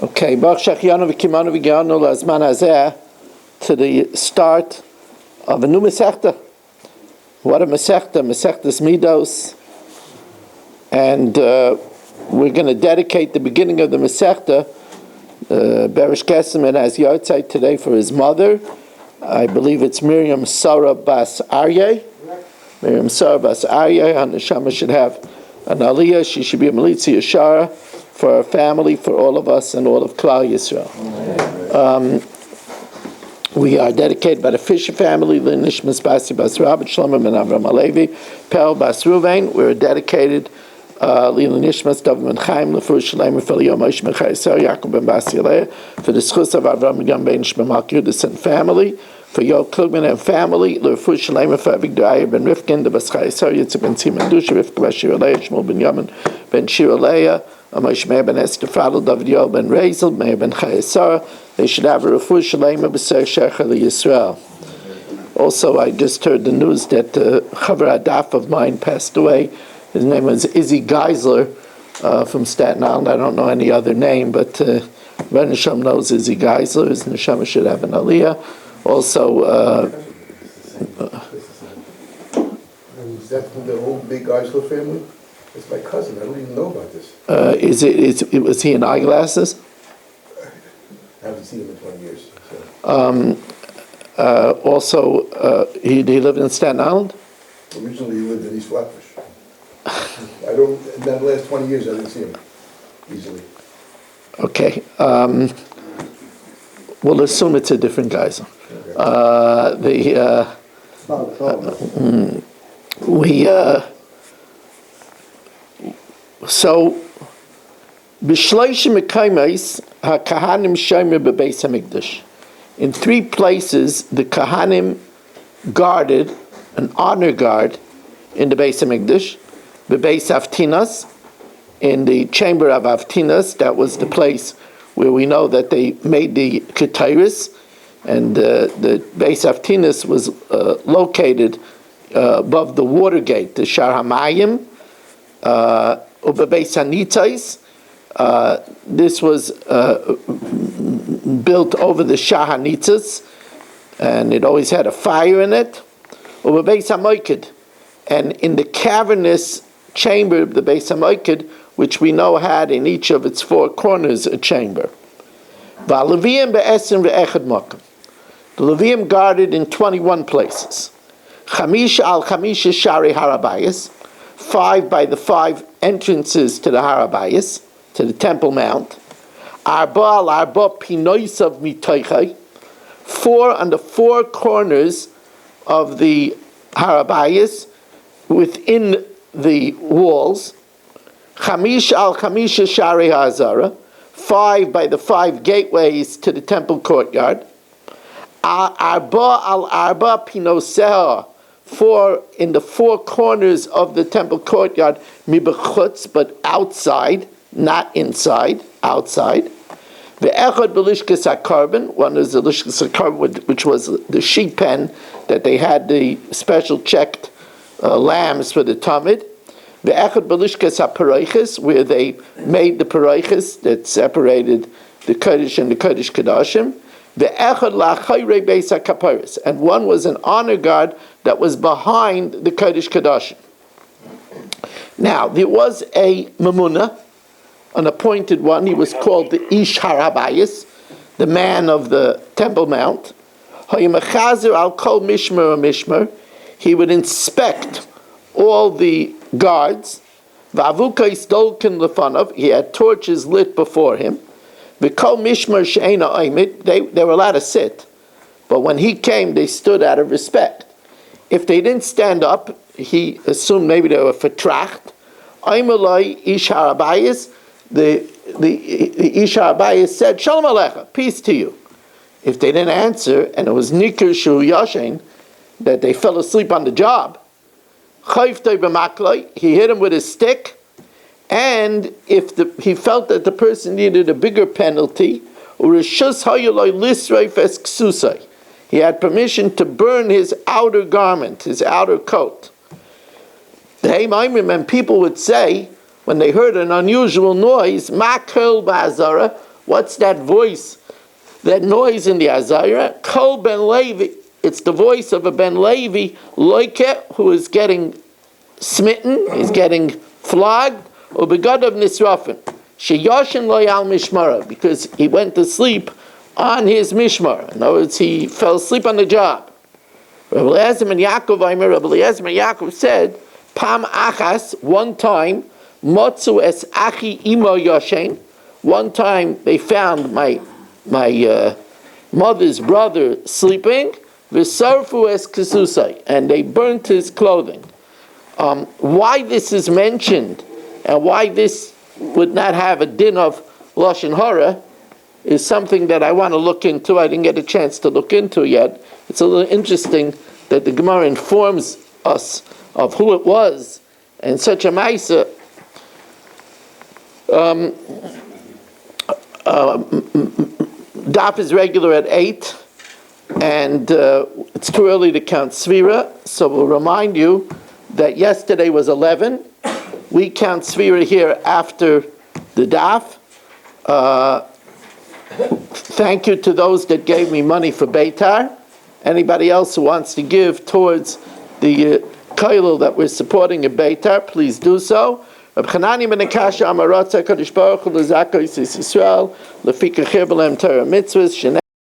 Okay, Baruch Shechianu v'kimanu v'gianu l'azman hazeh, to the start of a new Masechta. What a Masechta, Masechtas Middos. And we're going to dedicate the beginning of the Masechta. Berish Kesem has Yotzai today for his mother. I believe it's Miriam Sarah Bas Aryeh. Miriam Sarah Bas Aryeh, and the Neshama should have an Aliyah. She should be a Melitzi Yashara for our family, for all of us, and all of Klal Yisrael. We are dedicated by the Fisher family, Nishmas Basi Bas Rabbi Shlomo Ben Avram Alevi, Pel Bas Ruvain. We're dedicated Nishmas David Ben Chaim, Lefur Shalem, for Yomis Ben Chayesar, Yaakov Ben Basi Aleh, for the Schus of Avram Yom Ben Shmemak Yudis and family, for Yoel Klugman and family, Lefur Shalem, for Avigdor Ben Rifkin, the Bas Chayesar, Yitzhak Ben Tzimon Dusha, Rivka Bashir Aleh, Shmuel Ben Yamin Ben Shir Aleh, Amash Meir Ben Esther Fadl, David Yoel Ben Rezel, Meir Ben Chayesar. They should have a Refuah Shalema B'Ser Shecha Yisrael. Also, I just heard the news that Chaver Adaf of mine passed away. His name was Izzy Geisler from Staten Island. I don't know any other name, but Ren Neshama knows Izzy Geisler. His Neshama should have an Aliyah. Also, is that from the whole big Geisler family? It's my cousin. I don't even know about this. Was he in eyeglasses? I haven't seen him in 20 years. So. He lived in Staten Island? Originally, he lived in East Flatbush. In the last 20 years, I didn't see him easily. Okay. We'll assume it's a different guy. B'shloishim mekaymes ha-kahanim shomer b'beis hamikdash. In 3 places, the kahanim guarded, an honor guard, in the Beis Hamikdash. B'beis Avtinas, in the chamber of Avtinas, that was the place where we know that they made the Ketairis, and the Beis Avtinas was located above the water gate, the Shar HaMayim, Ubebeis HaNitzais. This was built over the Shah HaNitzas, and it always had a fire in it. Ubebeis HaMoiked, and in the cavernous chamber of the Beis HaMoiked, which we know had in each of its 4 corners a chamber. V'aleviim be'esim ve'echad makom. The Leviim guarded in 21 places. Chamisha al chamisha shari harabayis, 5 by the 5 entrances to the harabayis, to the Temple Mount. Arba al arba pinoisav mitoichai, 4 on the 4 corners of the harabayis, within the walls. Chamish al chamisha shari ha'azara, 5 by the 5 gateways to the temple courtyard. Arba al arba pinoseha, 4 in the 4 corners of the temple courtyard, mibachutz, but outside, not inside, outside. The echad b'lishkas hakarbon, one is the lishkas hakarbon, which was the sheep pen that they had the special checked lambs for the tamid. The echad b'lishkas hapareiches, where they made the pareiches that separated the kodesh and the kodesh kadashim. The echad la'chayrei beis hakaparis, and one was an honor guard that was behind the kodesh kadashim. Now there was a mamuna, an appointed one. He was called the Ish Harabayis, the man of the Temple Mount. Hayimachazer al kol mishmer mishmer. He would inspect all the guards. V'avukais dolken lefanov. He had torches lit before him. V'kol mishmer she'ena oimid. They were allowed to sit, but when he came, they stood out of respect. If they didn't stand up, he assumed maybe they were for tracht. Oimeloi Ish Harabayis. The Ish HaBayis said, Shalom Alecha, peace to you. If they didn't answer, and it was Nikir Shu Yashin, that they fell asleep on the job, Chayftoi b'makloi, he hit him with his stick, and if he felt that the person needed a bigger penalty, Urishus Hayoloi Lisrei Fes Ksusai, he had permission to burn his outer garment, his outer coat. And people would say, when they heard an unusual noise, Makel Ba'azara, What's that voice, that noise in the Azara? Kol ben Levi. It's the voice of a ben Levi, loike, who is getting smitten, is getting flogged, or begad of nisrafin. Sheyoshin lo yal mishmara, because he went to sleep on his mishmar. In other words, he fell asleep on the job. Rabbi Eliezer ben Yaakov said, Pam achas, one time, motzu es achi imo yoshen, one time they found my mother's brother sleeping, v'sarfu es kesusai, and they burnt his clothing. Why this is mentioned, and why this would not have a din of lashon hara, is something that I want to look into. I didn't get a chance to look into yet. It's a little interesting that the Gemara informs us of who it was, and such a ma'isa. Daf is regular at 8, and it's too early to count Svira, so we'll remind you that yesterday was 11. We count Svira here after the Daf. Thank you to those that gave me money for Beitar. Anybody else who wants to give towards the kollel that we're supporting in Beitar, please do so. Reb Chanani ben Akasha Amaratza Kadosh Baruch Hu L'Zakos Yisrael Lefika Chir B'Lehem Torah Mitzvahs